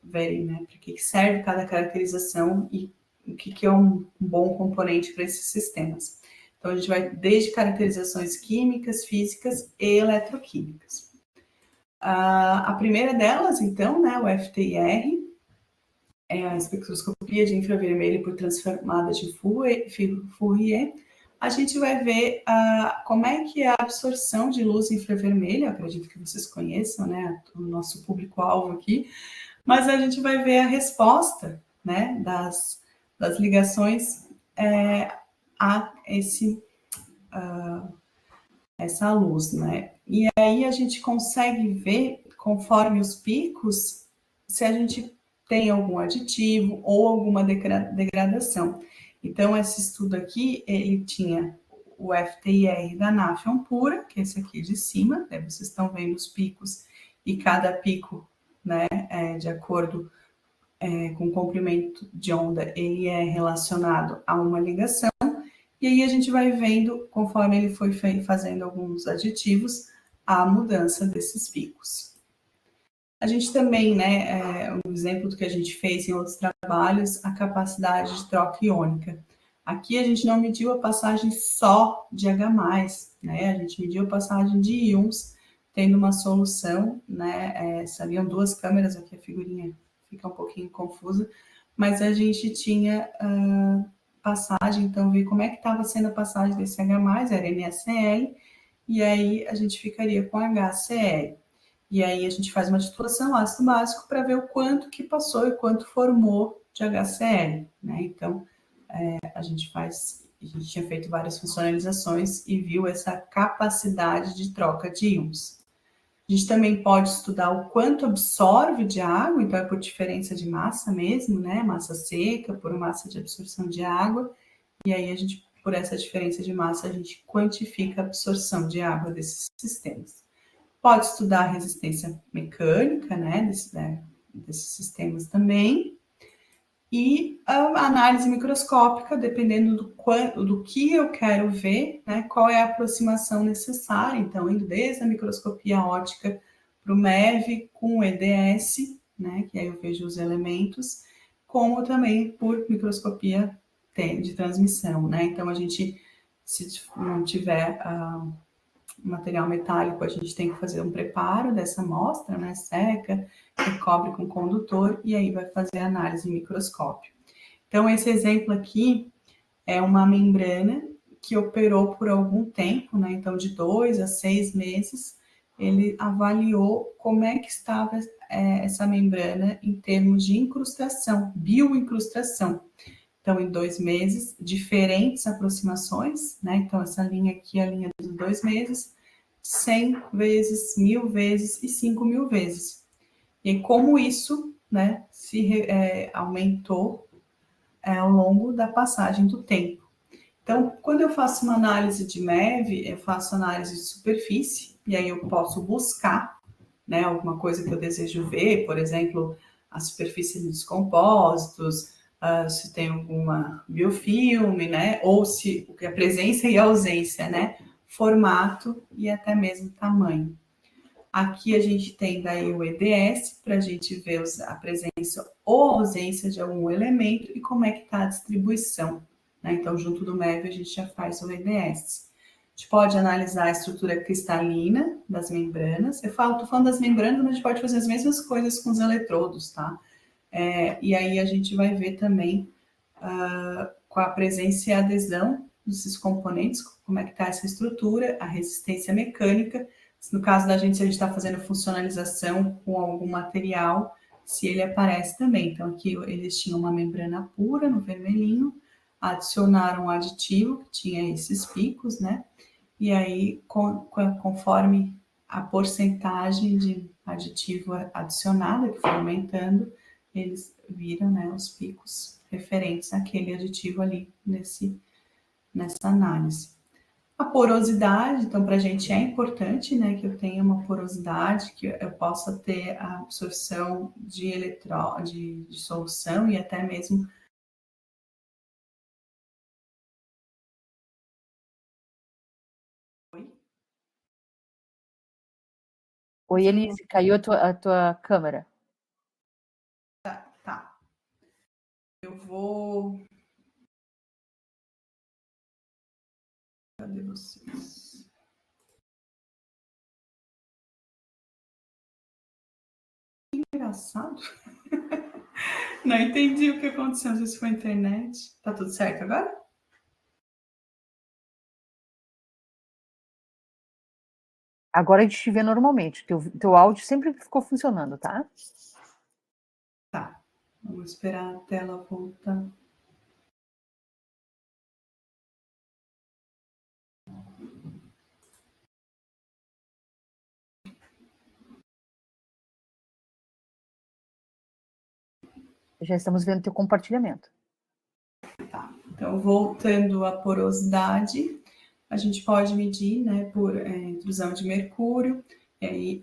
verem, né, para que serve cada caracterização e o que é um bom componente para esses sistemas. Então, a gente vai desde caracterizações químicas, físicas e eletroquímicas. A primeira delas, então, né, o FTIR, é a espectroscopia de infravermelho por transformada de Fourier. A gente vai ver como é que é a absorção de luz infravermelha, acredito que vocês conheçam, né, o nosso público-alvo aqui, mas a gente vai ver a resposta, né, das ligações a essa luz, né? E aí a gente consegue ver, conforme os picos, se a gente tem algum aditivo ou alguma degradação. Então, esse estudo aqui, ele tinha o FTIR da Nafion pura, que é esse aqui de cima, né? Vocês estão vendo os picos, e cada pico, né, de acordo com o comprimento de onda, ele é relacionado a uma ligação, e aí a gente vai vendo, conforme ele foi fazendo alguns aditivos, a mudança desses picos. A gente também, né, um exemplo do que a gente fez em outros trabalhos, a capacidade de troca iônica. Aqui a gente não mediu a passagem só de H+, né, a gente mediu a passagem de íons, tendo uma solução, né, sabiam duas câmeras, aqui a figurinha fica um pouquinho confusa, mas a gente tinha passagem, então ver como é que estava sendo a passagem desse H+, era NaCl, e aí a gente ficaria com HCl. E aí a gente faz uma titulação ácido básico para ver o quanto que passou e quanto formou de HCl, né? Então, a gente tinha feito várias funcionalizações e viu essa capacidade de troca de íons. A gente também pode estudar o quanto absorve de água, então é por diferença de massa mesmo, né? Massa seca por massa de absorção de água. E aí por essa diferença de massa, a gente quantifica a absorção de água desses sistemas. Pode estudar a resistência mecânica, né? Desses sistemas também. E a análise microscópica, dependendo do que eu quero ver, né, qual é a aproximação necessária. Então, indo desde a microscopia óptica para o MEV com o EDS, né, que aí eu vejo os elementos, como também por microscopia de transmissão, né? Então, a gente, se não tiver material metálico, a gente tem que fazer um preparo dessa amostra, né, seca, recobre com condutor, e aí vai fazer a análise em microscópio. Então, esse exemplo aqui é uma membrana que operou por algum tempo, né, então de 2 a 6 meses, ele avaliou como é que estava essa membrana em termos de incrustação, bioincrustação. Então, em 2 meses, diferentes aproximações, né? Então, essa linha aqui é a linha dos 2 meses, 100 vezes, 1000 vezes e 5.000 vezes. E como isso, né, aumentou ao longo da passagem do tempo. Então, quando eu faço uma análise de MEV, eu faço análise de superfície, e aí eu posso buscar, né, alguma coisa que eu desejo ver, por exemplo, a superfície dos compósitos, se tem alguma biofilme, né, ou se a presença e a ausência, né, formato e até mesmo tamanho. Aqui a gente tem daí o EDS, para a gente ver a presença ou ausência de algum elemento e como é que está a distribuição, né? Então, junto do MEV, a gente já faz o EDS. A gente pode analisar a estrutura cristalina das membranas. Estou falando das membranas, mas a gente pode fazer as mesmas coisas com os eletrodos, tá? E aí a gente vai ver também com a presença e a adesão desses componentes, como é que está essa estrutura, a resistência mecânica. No caso da gente, se a gente está fazendo funcionalização com algum material, se ele aparece também. Então, aqui eles tinham uma membrana pura no vermelhinho, adicionaram um aditivo que tinha esses picos, né? E aí, conforme a porcentagem de aditivo adicionada, que foi aumentando, eles viram, né, os picos referentes àquele aditivo ali nessa análise. A porosidade, então, para a gente é importante, né, que eu tenha uma porosidade, que eu possa ter a absorção de de solução e até mesmo.
Oi, Elise, caiu a tua câmera.
Tá. Eu vou. Cadê vocês? Que engraçado. Não entendi o que aconteceu, não sei se foi a internet. Tá tudo certo agora?
Agora a gente te vê normalmente. Teu áudio sempre ficou funcionando, tá?
Tá. Vamos esperar a tela voltar.
Já estamos vendo teu compartilhamento.
Tá. Então, voltando à porosidade, a gente pode medir, né, por intrusão de mercúrio,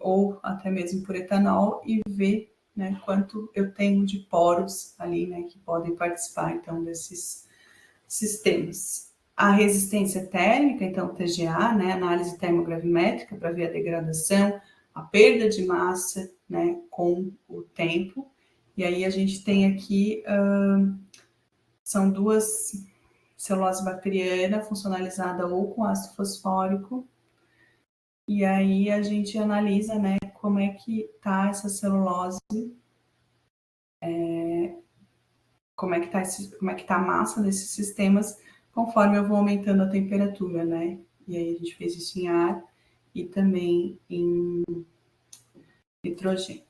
ou até mesmo por etanol, e ver, né, quanto eu tenho de poros ali, né, que podem participar, então, desses sistemas. A resistência térmica, então, TGA, né, análise termogravimétrica para ver a degradação, a perda de massa, né, com o tempo. E aí a gente tem aqui, são duas celulose bacteriana funcionalizada ou com ácido fosfórico. E aí a gente analisa, né, como é que tá essa celulose, como é que tá a massa desses sistemas, conforme eu vou aumentando a temperatura, né? E aí a gente fez isso em ar e também em nitrogênio.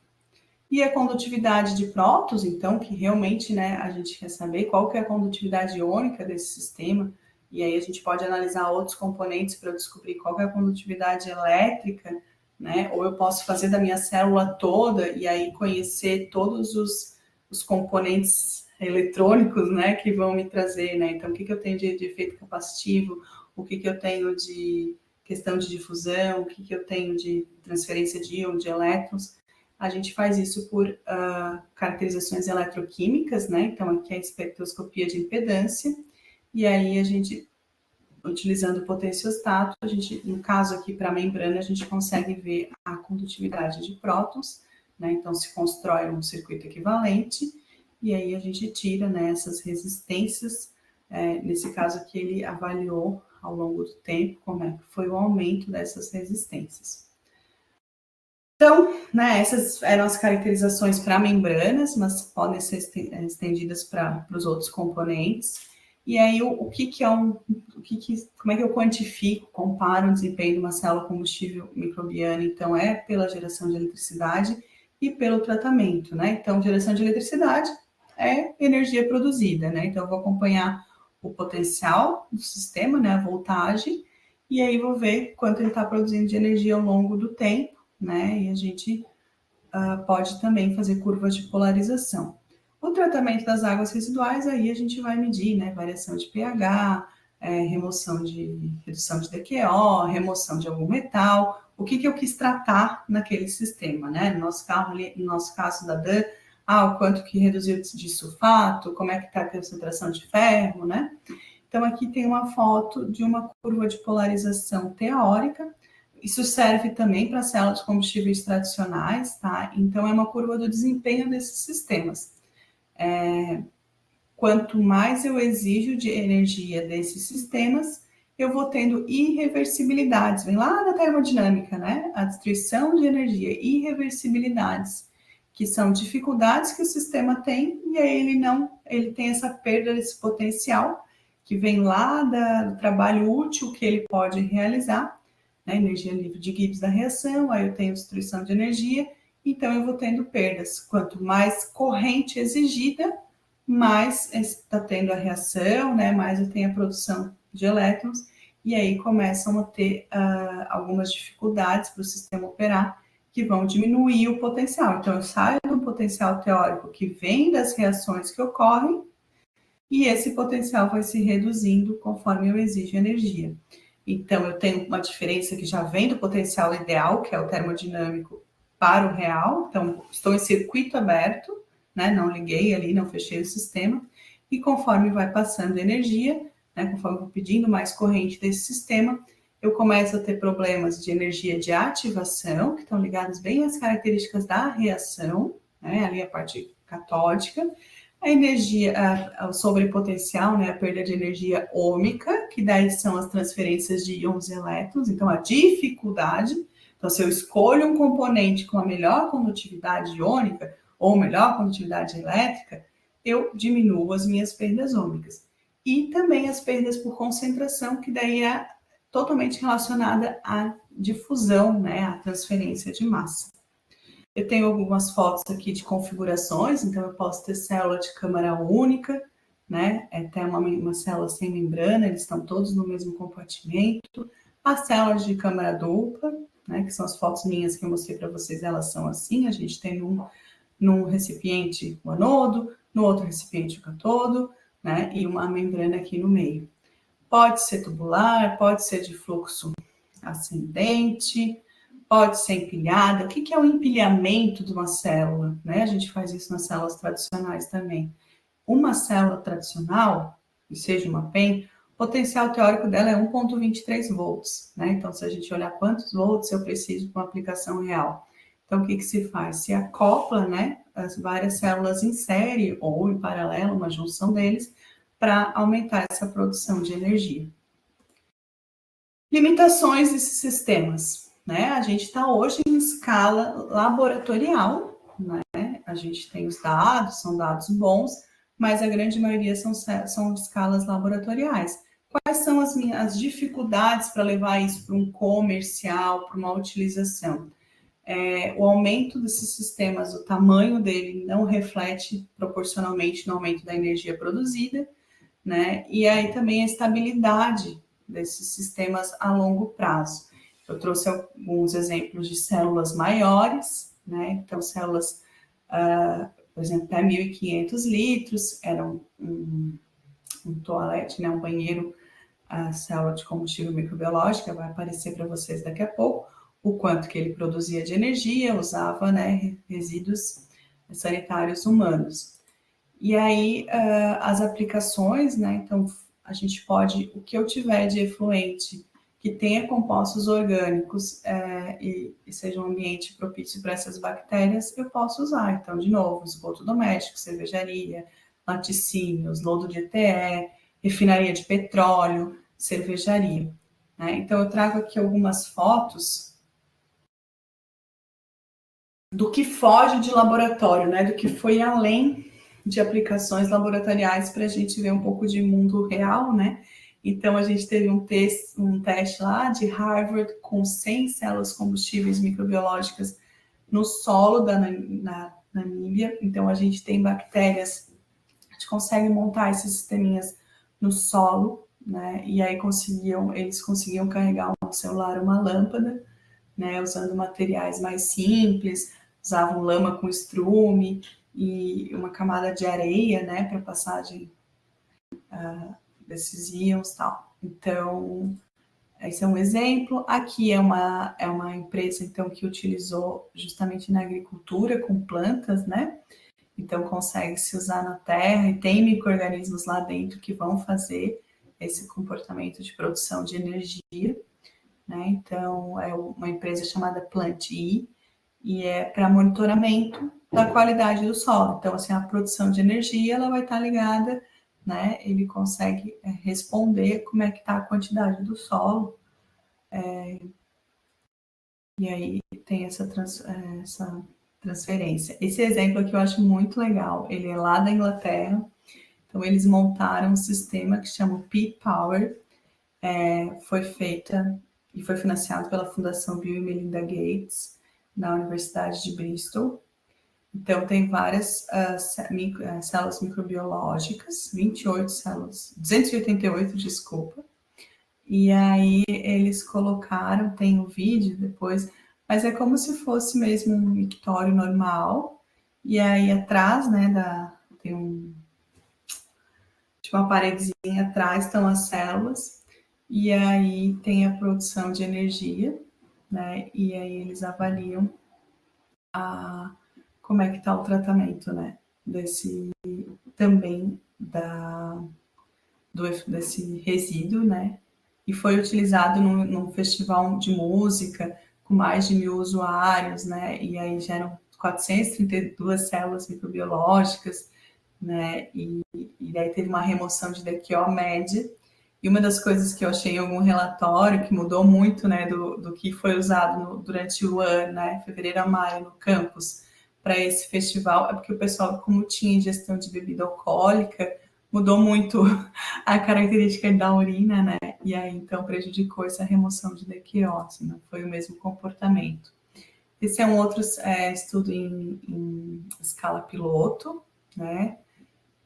E a condutividade de prótons, então, que realmente, né, a gente quer saber qual que é a condutividade iônica desse sistema, e aí a gente pode analisar outros componentes para descobrir qual que é a condutividade elétrica, né, ou eu posso fazer da minha célula toda e aí conhecer todos os componentes eletrônicos, né, que vão me trazer, né, então o que eu tenho de efeito capacitivo, o que eu tenho de questão de difusão, o que eu tenho de transferência de íon, de elétrons. A gente faz isso por caracterizações eletroquímicas, né? Então, aqui é a espectroscopia de impedância. E aí, a gente, utilizando o potenciostato, a gente, no caso aqui para a membrana, a gente consegue ver a condutividade de prótons, né? Então, se constrói um circuito equivalente. E aí, a gente tira, né, essas resistências. Nesse caso aqui, ele avaliou ao longo do tempo como é que foi o aumento dessas resistências. Então, né, essas eram as caracterizações para membranas, mas podem ser estendidas para os outros componentes. E aí, como é que eu quantifico, comparo o desempenho de uma célula combustível microbiana? Então, é pela geração de eletricidade e pelo tratamento, né? Então, geração de eletricidade, é energia produzida, né? Então, eu vou acompanhar o potencial do sistema, né? A voltagem, e aí vou ver quanto ele está produzindo de energia ao longo do tempo, né? E a gente pode também fazer curvas de polarização. O tratamento das águas residuais, aí a gente vai medir, né? Variação de pH, redução de DQO, remoção de algum metal, o que eu quis tratar naquele sistema, né? No nosso caso da DAN, o quanto que reduziu de sulfato, como é que está a concentração de ferro, né? Então, aqui tem uma foto de uma curva de polarização teórica. Isso serve também para células de combustíveis tradicionais, tá? Então, é uma curva do desempenho desses sistemas. Quanto mais eu exijo de energia desses sistemas, eu vou tendo irreversibilidades. Vem lá da termodinâmica, né? A destruição de energia, irreversibilidades, que são dificuldades que o sistema tem, e aí ele tem essa perda desse potencial, que vem lá do trabalho útil que ele pode realizar, né? Energia livre de Gibbs da reação, aí eu tenho destruição de energia, então eu vou tendo perdas. Quanto mais corrente exigida, mais está tendo a reação, né? Mais eu tenho a produção de elétrons, e aí começam a ter algumas dificuldades para o sistema operar, que vão diminuir o potencial. Então, eu saio do potencial teórico que vem das reações que ocorrem, e esse potencial vai se reduzindo conforme eu exijo energia. Então, eu tenho uma diferença que já vem do potencial ideal, que é o termodinâmico, para o real. Então, estou em circuito aberto, né? Não liguei ali, não fechei o sistema. E conforme vai passando energia, né? Conforme eu vou pedindo mais corrente desse sistema, eu começo a ter problemas de energia de ativação, que estão ligados bem às características da reação, né? Ali a parte catódica. A energia, o sobrepotencial, né, a perda de energia ômica, que daí são as transferências de íons e elétrons, então a dificuldade. Então, se eu escolho um componente com a melhor condutividade iônica ou melhor condutividade elétrica, eu diminuo as minhas perdas ômicas. E também as perdas por concentração, que daí é totalmente relacionada à difusão, né, à transferência de massa. Eu tenho algumas fotos aqui de configurações, então eu posso ter célula de câmara única, né? Até uma célula sem membrana, eles estão todos no mesmo compartimento. As células de câmara dupla, né? Que são as fotos minhas que eu mostrei para vocês, elas são assim. A gente tem num recipiente o anodo, no outro recipiente o cátodo, né? E uma membrana aqui no meio. Pode ser tubular, pode ser de fluxo ascendente, pode ser empilhada. O que é o empilhamento de uma célula? Né? A gente faz isso nas células tradicionais também. Uma célula tradicional, que seja uma PEN, o potencial teórico dela é 1,23 volts. Né? Então, se a gente olhar quantos volts eu preciso para uma aplicação real. Então, o que se faz? Se acopla, né, as várias células em série ou em paralelo, uma junção deles, para aumentar essa produção de energia. Limitações desses sistemas. Né? A gente está hoje em escala laboratorial, né? A gente tem os dados, são dados bons, mas a grande maioria são escalas laboratoriais. Quais são as dificuldades para levar isso para um comercial, para uma utilização? O aumento desses sistemas, o tamanho dele não reflete proporcionalmente no aumento da energia produzida, né? E aí também a estabilidade desses sistemas a longo prazo. Eu trouxe alguns exemplos de células maiores, né? Então, células, por exemplo, até 1.500 litros, era um toalete, né? Um banheiro, a célula de combustível microbiológica, vai aparecer para vocês daqui a pouco, o quanto que ele produzia de energia, usava, né, resíduos sanitários humanos. E aí, as aplicações, né? Então, a gente pode, o que eu tiver de efluente que tenha compostos orgânicos e seja um ambiente propício para essas bactérias, eu posso usar. Então, de novo, esgoto doméstico, cervejaria, laticínios, lodo de ETE, refinaria de petróleo, cervejaria. Né? Então, eu trago aqui algumas fotos do que foge de laboratório, né? Do que foi além de aplicações laboratoriais para a gente ver um pouco de mundo real, né? Então, a gente teve um teste lá de Harvard com 100 células combustíveis microbiológicas no solo da Namíbia. Então, a gente tem bactérias gente consegue montar esses sisteminhas no solo, né? E aí eles conseguiam carregar um celular, uma lâmpada, né? Usando materiais mais simples, usavam lama com estrume e uma camada de areia, né? Para passagem desses íons e tal. Então, esse é um exemplo. Aqui é uma empresa, então, que utilizou justamente na agricultura com plantas, né? Então, consegue se usar na terra e tem micro-organismos lá dentro que vão fazer esse comportamento de produção de energia, né? Então, é uma empresa chamada Plant-E e é para monitoramento da qualidade do solo. Então, assim, a produção de energia, ela vai estar ligada, né? Ele consegue responder como é que está a quantidade do solo. E aí tem essa transferência. Esse exemplo aqui eu acho muito legal. Ele é lá da Inglaterra. Então, eles montaram um sistema que chama Peak Power. Foi feita e foi financiado pela Fundação Bill e Melinda Gates, na Universidade de Bristol. Então, tem várias células microbiológicas, 28 células, 288, desculpa. E aí eles colocaram, tem o vídeo depois, mas é como se fosse mesmo um mictório normal. E aí atrás, né, tem tipo uma paredezinha atrás, estão as células. E aí tem a produção de energia, né? E aí eles avaliam como é que está o tratamento, né? Desse também desse resíduo, né? E foi utilizado num festival de música com mais de 1.000 usuários, né? E aí geram 432 células microbiológicas, né? E daí teve uma remoção de DQO média. E uma das coisas que eu achei em algum relatório que mudou muito, né, do que foi usado durante o ano, né, fevereiro a maio, no campus, para esse festival, é porque o pessoal, como tinha ingestão de bebida alcoólica, mudou muito a característica da urina, né? E aí, então, prejudicou essa remoção de DQO, assim, não foi o mesmo comportamento. Esse é um outro estudo em escala piloto, né?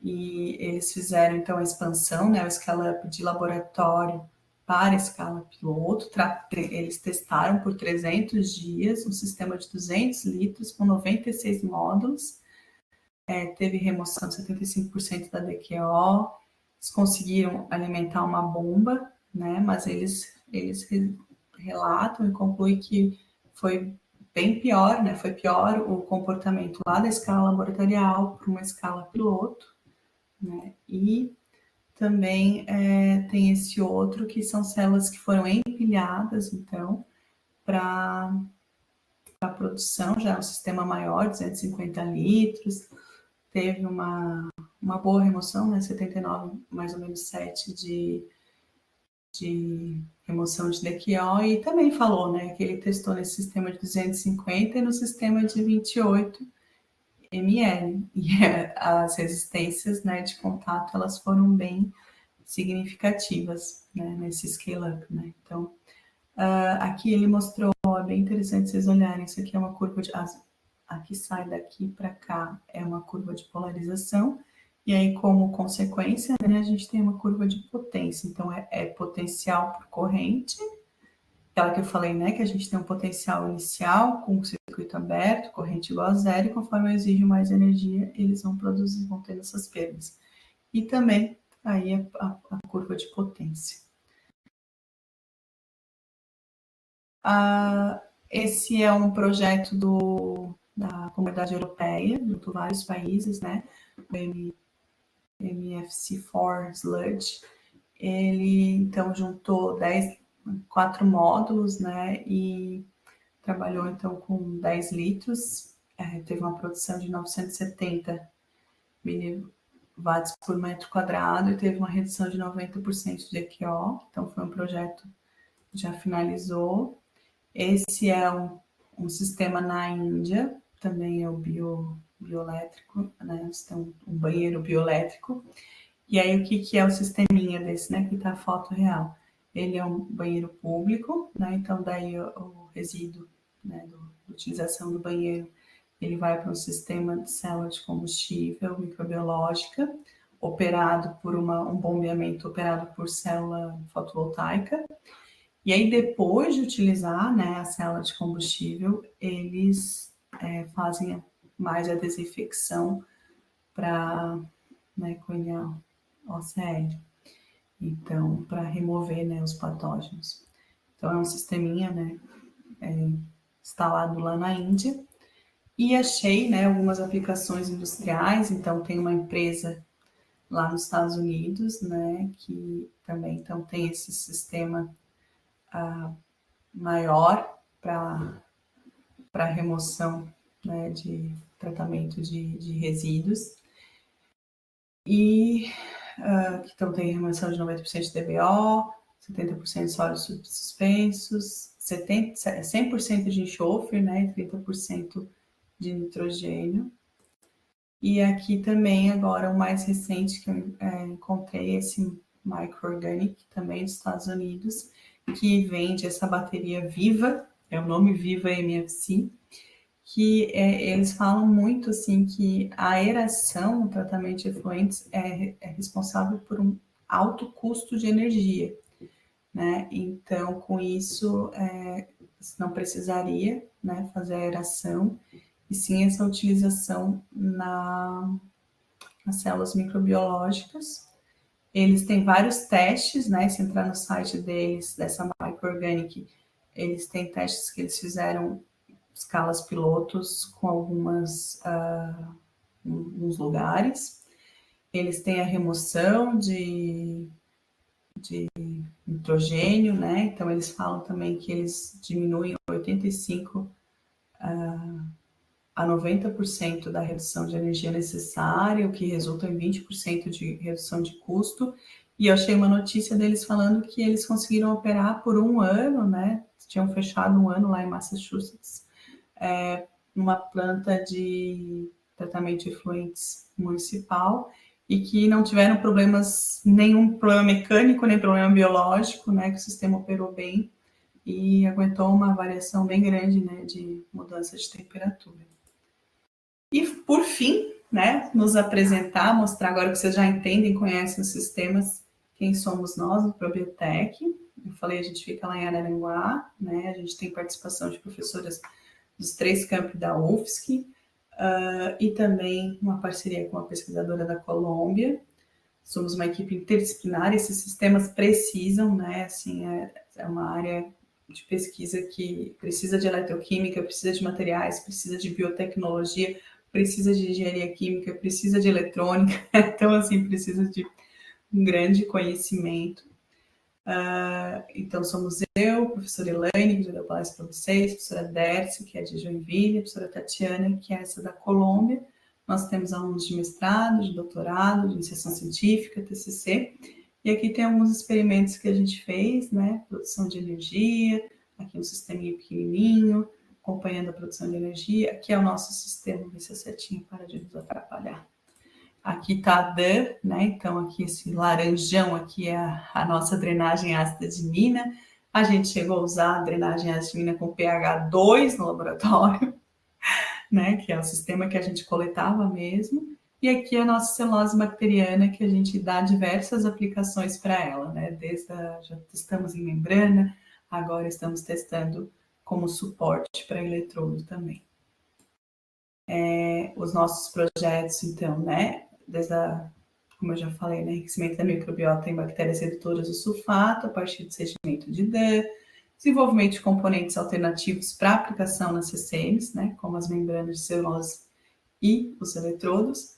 E eles fizeram, então, a expansão, né? O scale-up de laboratório para a escala piloto. Eles testaram por 300 dias um sistema de 200 litros com 96 módulos. Teve remoção de 75% da DQO, eles conseguiram alimentar uma bomba, né? Mas eles relatam e concluem que foi bem pior, né? Foi pior o comportamento lá da escala laboratorial para uma escala piloto, né? E também tem esse outro que são células que foram empilhadas, então, para a produção, já é um sistema maior, 250 litros, teve uma boa remoção, né? 79, mais ou menos 7 de remoção de DQO, e também falou, né, que ele testou nesse sistema de 250 e no sistema de 28 ml, e as resistências, né, de contato, elas foram bem significativas, né, nesse scale-up, né? Então, aqui ele mostrou, é bem interessante vocês olharem, isso aqui é uma curva de... Aqui sai daqui para cá é uma curva de polarização, e aí, como consequência, né, a gente tem uma curva de potência. Então, é potencial por corrente, aquela que eu falei, né, que a gente tem um potencial inicial com o circuito aberto, corrente igual a zero, e conforme eu exijo mais energia, eles vão ter essas perdas. E também, aí, a curva de potência. Esse é um projeto da Comunidade Europeia, junto a vários países, né? O MFC4 Sludge. Ele, então, juntou 4 módulos, né? E trabalhou, então, com 10 litros. Teve uma produção de 970 miliwatts por metro quadrado e teve uma redução de 90% de EQO. Então, foi um projeto que já finalizou. Esse é um sistema na Índia, também é o bioelétrico, né? Tem um banheiro bioelétrico. E aí, o que é o sisteminha desse, né? Que tá a foto real. Ele é um banheiro público, né? Então, daí o resíduo, né, da utilização do banheiro, ele vai para um sistema de célula de combustível microbiológica, operado por um bombeamento operado por célula fotovoltaica. E aí, depois de utilizar, né, a célula de combustível, eles fazem mais a desinfecção para, né, cunhar OCL. Então, para remover, né, os patógenos. Então, é um sisteminha, né, instalado lá na Índia. E achei, né, algumas aplicações industriais. Então, tem uma empresa lá nos Estados Unidos, né, que também então, tem esse sistema maior para remoção, né, de tratamento de resíduos. E que então tem remoção de 90% de DBO, 70% de sólidos suspensos, 100% de enxofre, né, e 30% de nitrogênio. E aqui também, agora, o mais recente que eu encontrei, esse Microorganic, também dos Estados Unidos, que vende essa bateria Viva, é o nome Viva MFC, que eles falam muito, assim, que a aeração, o tratamento de efluentes, é responsável por um alto custo de energia, né? Então, com isso, você não precisaria, né, fazer a aeração, e sim essa utilização nas células microbiológicas. Eles têm vários testes, né? Se entrar no site deles, dessa Microorganic, eles têm testes que eles fizeram escalas pilotos com alguns lugares. Eles têm a remoção de nitrogênio, né? Então, eles falam também que eles diminuem 85% a 90% da redução de energia necessária, o que resulta em 20% de redução de custo. E eu achei uma notícia deles falando que eles conseguiram operar por 1 ano, né? Tinham fechado 1 ano lá em Massachusetts, uma planta de tratamento de efluentes municipal, e que não tiveram nenhum problema mecânico, nem problema biológico, né? Que o sistema operou bem e aguentou uma variação bem grande, né? De mudança de temperatura. E, por fim, né, nos apresentar, mostrar agora que vocês já entendem, conhecem os sistemas, quem somos nós no Probiotech. Eu falei, a gente fica lá em Araranguá, né, a gente tem participação de professoras dos 3 campi da UFSC, e também uma parceria com a pesquisadora da Colômbia. Somos uma equipe interdisciplinar, esses sistemas precisam, né, assim, é uma área de pesquisa que precisa de eletroquímica, precisa de materiais, precisa de biotecnologia, precisa de engenharia química, precisa de eletrônica, então, assim, precisa de um grande conhecimento. Então, somos eu, a professora Elaine, que já deu palestra para vocês, a professora Dercy, que é de Joinville, a professora Tatiana, que é essa da Colômbia. Nós temos alunos de mestrado, de doutorado, de iniciação científica, TCC, e aqui tem alguns experimentos que a gente fez, né, produção de energia, aqui um sisteminha pequenininho, acompanhando a produção de energia. Aqui é o nosso sistema, vou ver se a setinha para de nos atrapalhar. Aqui está a DAN, né? Então, aqui esse laranjão aqui é a nossa drenagem ácida de mina. A gente chegou a usar a drenagem ácida de mina com pH 2 no laboratório, né? Que é o sistema que a gente coletava mesmo. E aqui a nossa celulose bacteriana, que a gente dá diversas aplicações para ela, né? Já testamos em membrana, agora estamos testando como suporte para eletrodo também. Os nossos projetos, então, né? Como eu já falei, né? Enriquecimento da microbiota em bactérias redutoras do sulfato, a partir do sedimento de DAN, desenvolvimento de componentes alternativos para aplicação nas CCMs, né? Como as membranas de celulose e os eletrodos,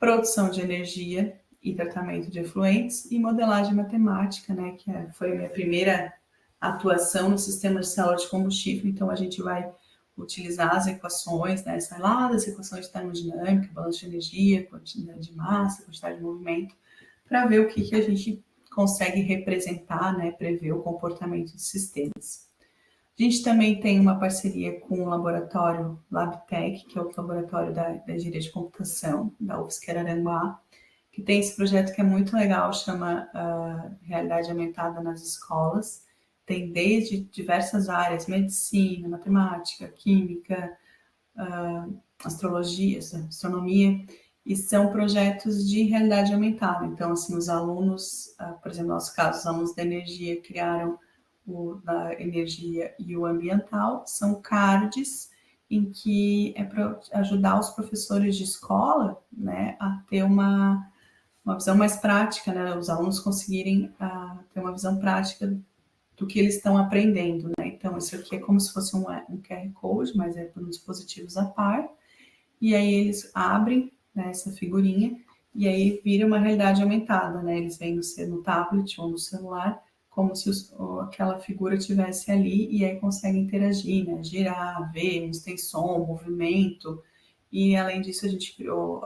produção de energia e tratamento de efluentes, e modelagem matemática, né? Que foi a minha primeira atuação no sistema de célula de combustível. Então, a gente vai utilizar as equações, né, sai lá das equações de termodinâmica, balanço de energia, quantidade de massa, quantidade de movimento, para ver o que a gente consegue representar, né, prever o comportamento de sistemas. A gente também tem uma parceria com o laboratório LabTech, que é o laboratório da engenharia de computação da UFSC Araranguá, que tem esse projeto que é muito legal, chama Realidade Aumentada nas Escolas. Tem desde diversas áreas, medicina, matemática, química, astronomia, e são projetos de realidade aumentada. Então, assim, os alunos, por exemplo, no nosso caso, os alunos da energia criaram o da energia e o ambiental, são cards em que é para ajudar os professores de escola, né, a ter uma visão mais prática, né, os alunos conseguirem ter uma visão prática do que eles estão aprendendo, né? Então, isso aqui é como se fosse um QR Code, mas é por um dispositivos à par, e aí eles abrem, né, essa figurinha, e aí vira uma realidade aumentada, né? Eles veem no tablet ou no celular, como se aquela figura estivesse ali, e aí conseguem interagir, né? Girar, ver, uns tem som, movimento, e além disso a gente criou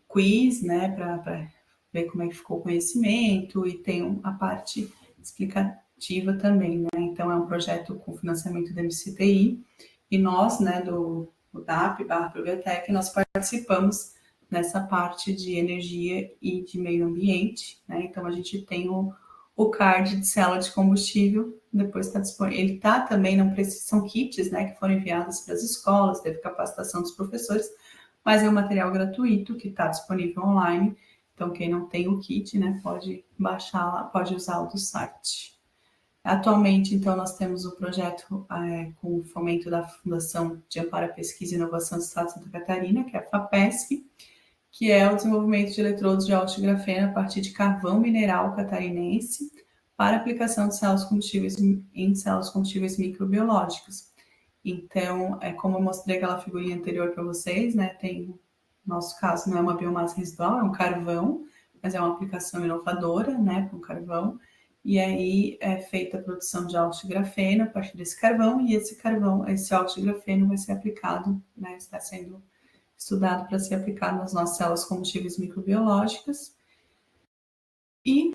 quiz, né, para ver como é que ficou o conhecimento, e tem a parte explicativa também, né? Então é um projeto com financiamento da MCTI, e nós, né, do DAP/Probiotec, nós participamos nessa parte de energia e de meio ambiente, né? Então a gente tem o card de célula de combustível, depois está disponível. Ele está também, não precisa, são kits, né, que foram enviados para as escolas, teve capacitação dos professores, mas é um material gratuito que está disponível online. Então, quem não tem o kit, né, pode baixar lá, pode usar o do site. Atualmente, então, nós temos o projeto com o fomento da Fundação de Amparo à Pesquisa e Inovação do Estado de Santa Catarina, que é a FAPESC, que é o desenvolvimento de eletrodos de óxido de grafeno a partir de carvão mineral catarinense para aplicação de células combustíveis em células combustíveis microbiológicas. Então, como eu mostrei aquela figurinha anterior para vocês, né, tem, no nosso caso, não é uma biomassa residual, é um carvão, mas é uma aplicação inovadora, né, com carvão, e aí é feita a produção de óxido de grafeno a partir desse carvão, e esse óxido de grafeno vai ser aplicado, né, está sendo estudado para ser aplicado nas nossas células combustíveis microbiológicas, e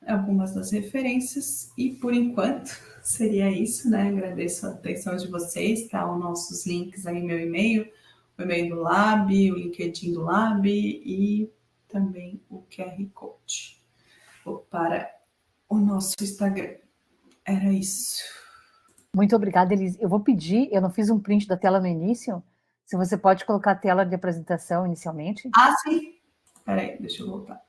algumas das referências, e por enquanto seria isso, né? Agradeço a atenção de vocês, tá? Os nossos links aí, meu e-mail, o e-mail do Lab, o LinkedIn do Lab e também o QR Code. Vou para o nosso Instagram. Era isso.
Muito obrigada, Elise. Eu vou pedir, eu não fiz um print da tela no início, se você pode colocar a tela de apresentação inicialmente.
Sim. Peraí, deixa eu voltar.